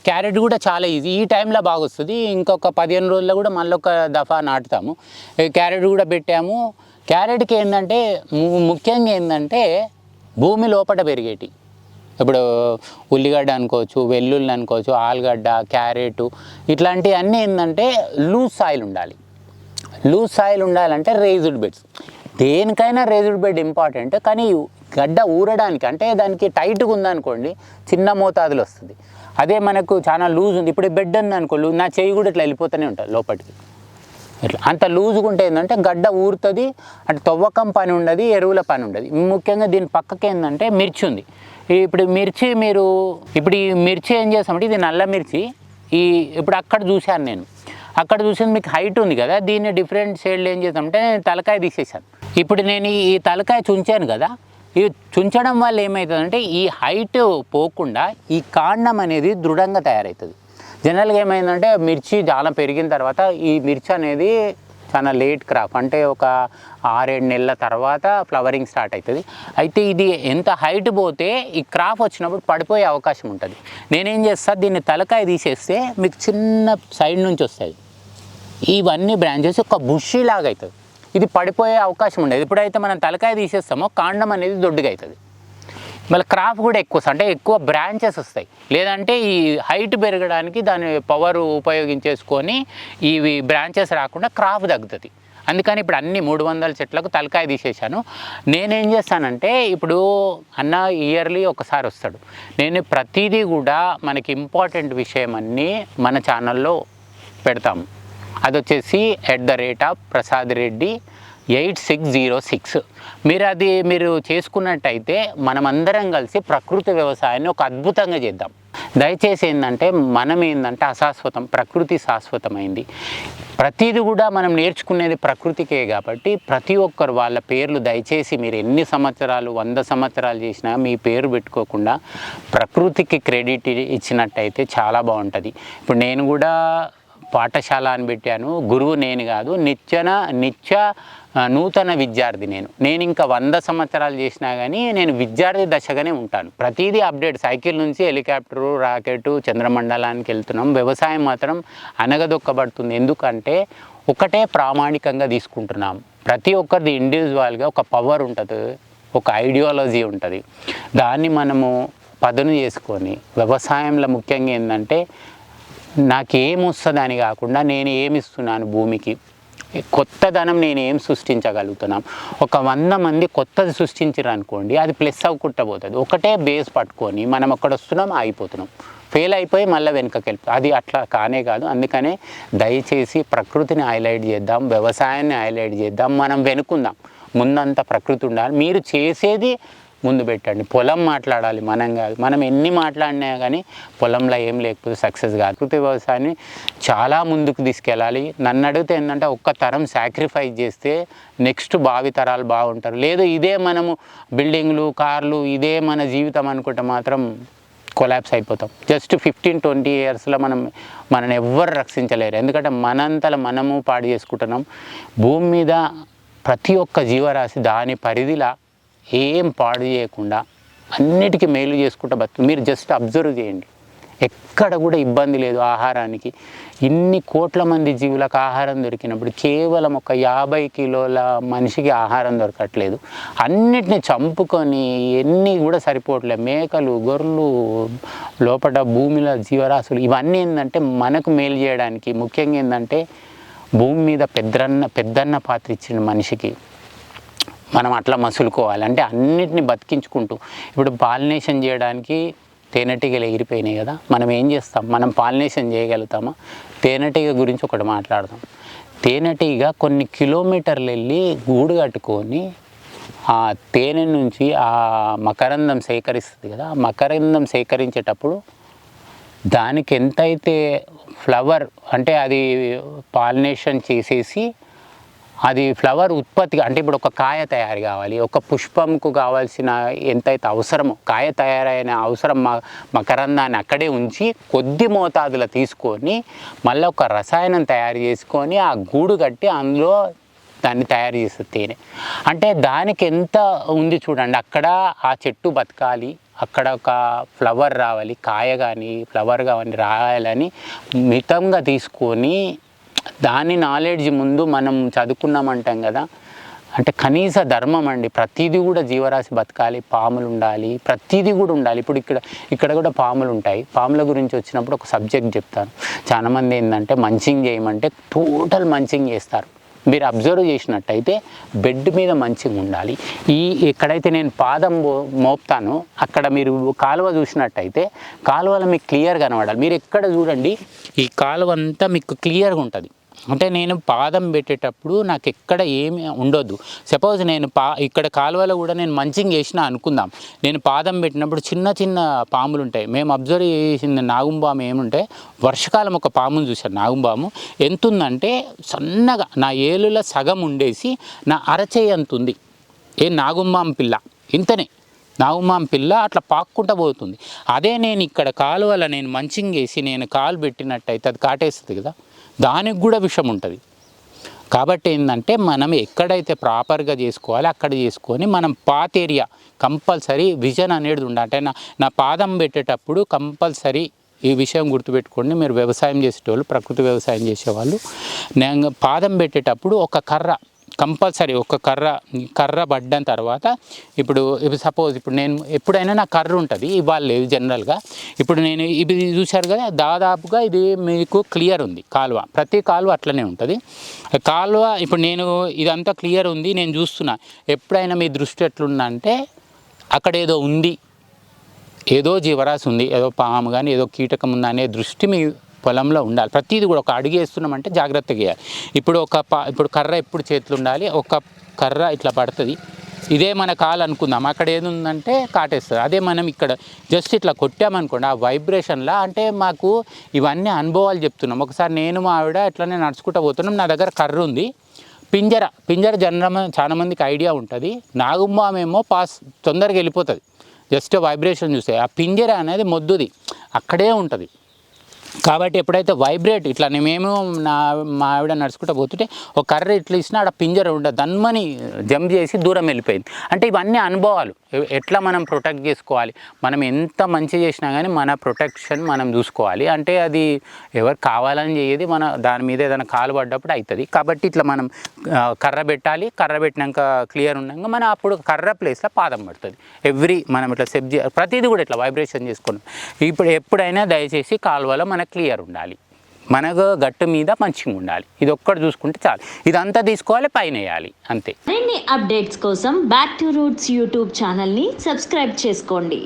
Carrot కూడా చాలా easy, ఈ టైంలో బాగా వస్తుంది. ఇంకొక 15 రోజుల్లో కూడా మళ్ళీ ఒక దఫా నాటుతాము. క్యారెట్ కూడా పెట్టాము. క్యారెట్కి ఏంటంటే ముఖ్యంగా ఏంటంటే భూమి లోపల పెరిగేటి, ఇప్పుడు ఉల్లిగడ్డ అనుకోవచ్చు, వెల్లుల్లి అనుకోవచ్చు, ఆలుగడ్డ, క్యారెట్ ఇట్లాంటివన్నీ ఏంటంటే లూజ్ సాయిల్ ఉండాలి. లూజ్ సాయిల్ ఉండాలంటే రేజ్డ్ బెడ్స్, దేనికైనా రేజ్డ్ బెడ్ ఇంపార్టెంట్. కానీ గడ్డ ఊరడానికి అంటే దానికి టైట్గా ఉందనుకోండి చిన్న మోతాదులో వస్తుంది. అదే మనకు చాలా లూజ్ ఉంది, ఇప్పుడు బెడ్ ఉంది అనుకో, నా చెయ్యి కూడా ఇట్లా వెళ్ళిపోతూనే ఉంటుంది లోపలికి. ఇట్లా అంత లూజ్గా ఉంటే ఏంటంటే గడ్డ ఊరుతుంది, అంటే తవ్వకం పని ఉండదు, ఎరువుల పని ఉండదు. ముఖ్యంగా దీని పక్కకి ఏంటంటే మిర్చి ఉంది. ఇప్పుడు మిర్చి ఇప్పుడు ఈ మిర్చి ఏం చేస్తామంటే ఇది నల్ల మిర్చి. ఇప్పుడు అక్కడ చూశాను నేను, అక్కడ చూసింది మీకు హైట్ ఉంది కదా, దీన్ని డిఫరెంట్ షేడ్లు ఏం చేస్తామంటే నేను తలకాయ తీసేసాను. ఇప్పుడు నేను ఈ తలకాయ చుంచాను కదా, ఈ చుంచడం వల్ల ఏమవుతుందంటే ఈ హైట్ పోకుండా ఈ కాండం అనేది దృఢంగా తయారవుతుంది. జనరల్గా ఏమైందంటే మిర్చి చాలా పెరిగిన తర్వాత ఈ మిర్చి అనేది చాలా లేట్ క్రాప్, అంటే ఒక 6-7 నెలల తర్వాత ఫ్లవరింగ్ స్టార్ట్ అవుతుంది. అయితే ఇది ఎంత హైట్ పోతే ఈ క్రాప్ వచ్చినప్పుడు పడిపోయే అవకాశం ఉంటుంది. నేనేం చేస్తాను, దీన్ని తలకాయ తీసేస్తే మీకు చిన్న సైడ్ నుంచి వస్తుంది, ఇవన్నీ బ్రాంచెస్ ఒక బుషీ లాగా అవుతుంది. ఇది పడిపోయే అవకాశం ఉండదు. ఎప్పుడైతే మనం తలకాయ తీసేస్తామో కాండం అనేది దొడ్డుగా అవుతుంది, మళ్ళీ క్రాప్ కూడా ఎక్కువ, అంటే ఎక్కువ బ్రాంచెస్ వస్తాయి. లేదంటే ఈ హైట్ పెరగడానికి దాని పవర్ ఉపయోగించేసుకొని ఇవి బ్రాంచెస్ రాకుండా క్రాప్ తగ్గుతుంది. అందుకని ఇప్పుడు అన్ని 300 చెట్లకు తలకాయ తీసేశాను. నేనేం చేస్తానంటే ఇప్పుడు అన్న ఇయర్లీ ఒకసారి వస్తాడు, నేను ప్రతిదీ కూడా మనకి ఇంపార్టెంట్ విషయం అన్నీ మన ఛానల్లో పెడతాము. అది వచ్చేసి @ప్రసాద్ రెడ్డి 8606. మీరు చేసుకున్నట్టయితే మనమందరం కలిసి ప్రకృతి వ్యవసాయాన్ని ఒక అద్భుతంగా చేద్దాం. దయచేసి ఏంటంటే మనం ఏంటంటే అశాశ్వతం, ప్రకృతి శాశ్వతమైంది. ప్రతిదీ కూడా మనం నేర్చుకునేది ప్రకృతికే కాబట్టి ప్రతి ఒక్కరు వాళ్ళ పేర్లు దయచేసి మీరు ఎన్ని సంవత్సరాలు 100 సంవత్సరాలు చేసినా మీ పేరు పెట్టుకోకుండా ప్రకృతికి క్రెడిట్ ఇచ్చినట్టయితే చాలా బాగుంటుంది. ఇప్పుడు నేను కూడా పాఠశాల అని పెట్టాను, గురువు నేను కాదు, నిత్య నూతన విద్యార్థి నేను ఇంకా 100 సంవత్సరాలు చేసినా కానీ నేను విద్యార్థి దశగానే ఉంటాను. ప్రతిదీ అప్డేట్, సైకిల్ నుంచి హెలికాప్టరు, రాకెట్, చంద్రమండలానికి వెళ్తున్నాం. వ్యవసాయం మాత్రం అనగదొక్కబడుతుంది. ఎందుకంటే ఒకటే ప్రామాణికంగా తీసుకుంటున్నాం. ప్రతి ఒక్కరిది ఇండివిజువల్గా ఒక పవర్ ఉంటుంది, ఒక ఐడియాలజీ ఉంటుంది. దాన్ని మనము పదును చేసుకొని వ్యవసాయంలో ముఖ్యంగా ఏంటంటే నాకేమొస్తుంది అని కాకుండా నేను ఏమిస్తున్నాను భూమికి, కొత్తదనం నేను ఏం సృష్టించగలుగుతున్నాం. ఒక 100 మంది కొత్తది సృష్టించారు అనుకోండి, అది ప్లస్ అవ్వకుండా పోతుంది. ఒకటే బేస్ పట్టుకొని మనం అక్కడ వస్తున్నాం, ఆగిపోతున్నాం, ఫెయిల్ అయిపోయి మళ్ళీ వెనుకకి వెళ్తాం. అది అట్లా కానే కాదు. అందుకనే దయచేసి ప్రకృతిని హైలైట్ చేద్దాం, వ్యవసాయాన్ని హైలైట్ చేద్దాం, మనం వెనుకుందాం. ముందంతా ప్రకృతి ఉండాలి, మీరు చేసేది ముందు పెట్టండి. పొలం మాట్లాడాలి, మనం కాదు. మనం ఎన్ని మాట్లాడినా కానీ పొలంలో ఏం లేకపోతే సక్సెస్ కాదు. ప్రకృతి వ్యవసాయాన్ని చాలా ముందుకు తీసుకెళ్ళాలి. నన్ను అడిగితే ఏంటంటే ఒక్క తరం సాక్రిఫైస్ చేస్తే నెక్స్ట్ భావి తరాలు బాగుంటారు. లేదు ఇదే మనము బిల్డింగ్లు, కార్లు, ఇదే మన జీవితం అనుకుంటే మాత్రం కొలాప్స్ అయిపోతాం. జస్ట్ 15-20 ఇయర్స్లో మనని ఎవ్వరు రక్షించలేరు. ఎందుకంటే మనంతలో మనము పాడు చేసుకుంటున్నాం. భూమి మీద ప్రతి ఒక్క జీవరాశి దాని పరిధిలా ఏం పాడు చేయకుండా అన్నిటికీ మేలు చేసుకుంటూ బతుకు. మీరు జస్ట్ అబ్జర్వ్ చేయండి, ఎక్కడ కూడా ఇబ్బంది లేదు ఆహారానికి. ఇన్ని కోట్ల మంది జీవులకు ఆహారం దొరికినప్పుడు కేవలం ఒక 50 కిలోల మనిషికి ఆహారం దొరకట్లేదు. అన్నిటిని చంపుకొని ఎన్ని కూడా సరిపోవట్లేదు. మేకలు, గొర్రెలు, లోపల భూమిలో జీవరాశులు, ఇవన్నీ ఏంటంటే మనకు మేలు చేయడానికి. ముఖ్యంగా ఏంటంటే భూమి మీద పెద్దన్న పాత్ర ఇచ్చిన మనిషికి మనం అట్లా మసులుకోవాలి. అంటే అన్నిటిని బతికించుకుంటూ, ఇప్పుడు పాలినేషన్ చేయడానికి తేనెటీగలు ఎగిరిపోయినాయి కదా, మనం ఏం చేస్తాం, మనం పాలినేషన్ చేయగలుగుతామా? తేనెటీగ గురించి ఒకటి మాట్లాడదాం. తేనెటీగ కొన్ని కిలోమీటర్లు వెళ్ళి గూడు కట్టుకొని ఆ తేనె నుంచి ఆ మకరందం సేకరిస్తుంది కదా, ఆ మకరందం సేకరించేటప్పుడు దానికి ఎంతైతే ఫ్లవర్, అంటే అది పాలినేషన్ చేసేసి అది ఫ్లవర్ ఉత్పత్తి, అంటే ఇప్పుడు ఒక కాయ తయారు కావాలి, ఒక పుష్పంకు కావాల్సిన ఎంతైతే అవసరమో కాయ తయారైన అవసరం మకరందాన్ని అక్కడే ఉంచి కొద్ది మోతాదులో తీసుకొని మళ్ళీ ఒక రసాయనం తయారు చేసుకొని ఆ గూడు కట్టి అందులో దాన్ని తయారు చేస్తుంది తేనె. అంటే దానికి ఎంత ఉంది చూడండి. అక్కడ ఆ చెట్టు బతకాలి, అక్కడ ఒక ఫ్లవర్ రావాలి, కాయ కానీ ఫ్లవర్ కానీ రాయాలని మితంగా తీసుకొని దాని నాలెడ్జ్ ముందు మనం చదువుకున్నామంటాం కదా, అంటే కనీస ధర్మం అండి. ప్రతిదీ కూడా జీవరాశి బతకాలి, పాములు ఉండాలి, ప్రతిదీ కూడా ఉండాలి. ఇప్పుడు ఇక్కడ కూడా పాములు ఉంటాయి. పాముల గురించి వచ్చినప్పుడు ఒక సబ్జెక్ట్ చెప్తాను. చాలామంది ఏంటంటే మంచింగ్ చేయమంటే టోటల్ మంచింగ్ చేస్తారు. మీరు అబ్జర్వ్ చేసినట్టయితే బెడ్ మీద మంచింగ్ ఉండాలి. ఎక్కడైతే నేను పాదం మోపుతానో అక్కడ మీరు కాలువ చూసినట్టయితే కాలువలో మీకు క్లియర్ కనబడాలి. మీరు ఎక్కడ చూడండి, ఈ కాలువ అంతా మీకు క్లియర్గా ఉంటుంది. అంటే నేను పాదం పెట్టేటప్పుడు నాకు ఎక్కడ ఏమి ఉండొద్దు. సపోజ్ నేను ఇక్కడ కాలువలో కూడా నేను మంచింగ్ చేసినా అనుకుందాం, నేను పాదం పెట్టినప్పుడు చిన్న చిన్న పాములు ఉంటాయి. మేము అబ్జర్వ్ చేసిన నాగుంబాము ఏముంటే, వర్షకాలం ఒక పామును చూశాను. నాగుంబాము ఎంత ఉందంటే సన్నగా నా ఏలుల సగం ఉండేసి నా అరచేయి అంత ఉంది. నాగుంబాం పిల్ల ఇంతనే, నాగుంబాం పిల్ల అట్లా పాక్కుంటూ పోతుంది. అదే నేను ఇక్కడ కాలువలో నేను మంచింగ్ చేసి నేను కాలు పెట్టినట్టయితే అది కాటేస్తుంది కదా, దానికి కూడా విషం ఉంటుంది. కాబట్టి ఏంటంటే మనం ఎక్కడైతే ప్రాపర్గా చేసుకోవాలి అక్కడ చేసుకొని మనం పాత్ ఏరియా కంపల్సరీ విజన్ అనేది ఉండాలి. అంటే నా పాదం పెట్టేటప్పుడు కంపల్సరీ ఈ విషయం గుర్తుపెట్టుకోండి. మీరు వ్యవసాయం చేసేటోళ్ళు, ప్రకృతి వ్యవసాయం చేసేవాళ్ళు, నేను పాదం పెట్టేటప్పుడు ఒక కర్ర కంపల్సరీ, ఒక కర్ర పడ్డం తర్వాత ఇప్పుడు సపోజ్ ఇప్పుడు నేను ఎప్పుడైనా నా కర్ర ఉంటుంది, ఇవాళ లేదు జనరల్గా. ఇప్పుడు నేను ఇది చూశారు కదా, దాదాపుగా ఇది మీకు క్లియర్ ఉంది కాలువ, ప్రతి కాలువ అట్లనే ఉంటుంది కాలువ. ఇప్పుడు నేను ఇదంతా క్లియర్ ఉంది, నేను చూస్తున్నా. ఎప్పుడైనా మీ దృష్టి ఎట్లుందంటే అక్కడ ఏదో ఉంది, ఏదో జీవరాశి ఉంది, ఏదో పాము కానీ ఏదో కీటకం ఉంది అనే దృష్టి మీ పొలంలో ఉండాలి. ప్రతిదీ కూడా ఒక అడుగు వేస్తున్నామంటే జాగ్రత్తగా వేయాలి. ఇప్పుడు కర్ర ఎప్పుడు చేతులు ఉండాలి, ఒక కర్ర ఇట్లా పడుతుంది, ఇదే మన కాలు అనుకుందాం, అక్కడ ఏది ఉందంటే కాటేస్తుంది. అదే మనం ఇక్కడ జస్ట్ ఇట్లా కొట్టామనుకోండి ఆ వైబ్రేషన్లా, అంటే మాకు ఇవన్నీ అనుభవాలు చెప్తున్నాం. ఒకసారి నేను మా ఆవిడ ఇట్లానే నడుచుకుంటూ పోతున్నాం, నా దగ్గర కర్ర ఉంది, పింజర జనరల్ చాలా మందికి ఐడియా ఉంటుంది. నాగుంబామేమో తొందరగా వెళ్ళిపోతుంది, జస్ట్ వైబ్రేషన్ చూస్తే. ఆ పింజర అనేది మొద్దుది అక్కడే ఉంటుంది. కాబట్టి ఎప్పుడైతే వైబ్రేట్ ఇట్లా మేము మా ఆవిడ నడుచుకుంటూ పోతుంటే ఒక కర్ర ఇట్లా ఇచ్చినా ఆడ పింజర ఉండదు, దన్మని జంప్ చేసి దూరం వెళ్ళిపోయింది. అంటే ఇవన్నీ అనుభవాలు. ఎట్లా మనం ప్రొటెక్ట్ చేసుకోవాలి, మనం ఎంత మంచి చేసినా కానీ మన ప్రొటెక్షన్ మనం చూసుకోవాలి. అంటే అది ఎవరు కావాలని చేయదు, మన దాని మీద ఏదైనా కాలు పడ్డప్పుడు అవుతుంది. కాబట్టి ఇట్లా మనం కర్ర పెట్టాలి, కర్ర పెట్టినాక క్లియర్ ఉన్నాక మనం అప్పుడు కర్ర ప్లేస్లో పాదం పడుతుంది. మనం ఇట్లా ప్రతిదీ కూడా ఇట్లా వైబ్రేషన్ చేసుకున్నాం. ఇప్పుడు ఎప్పుడైనా దయచేసి కాలువలో మనకు క్లియర్ ఉండాలి, మనకు గట్టు మీద మంచిగా ఉండాలి. ఇది ఒక్కటి చూసుకుంటే చాలు. ఇదంతా తీసుకోవాలి, పైన వేయాలి, అంతే. మరిన్ని అప్డేట్స్ కోసం బ్యాక్ టు రూట్స్ యూట్యూబ్ ఛానల్ని సబ్స్క్రైబ్ చేసుకోండి.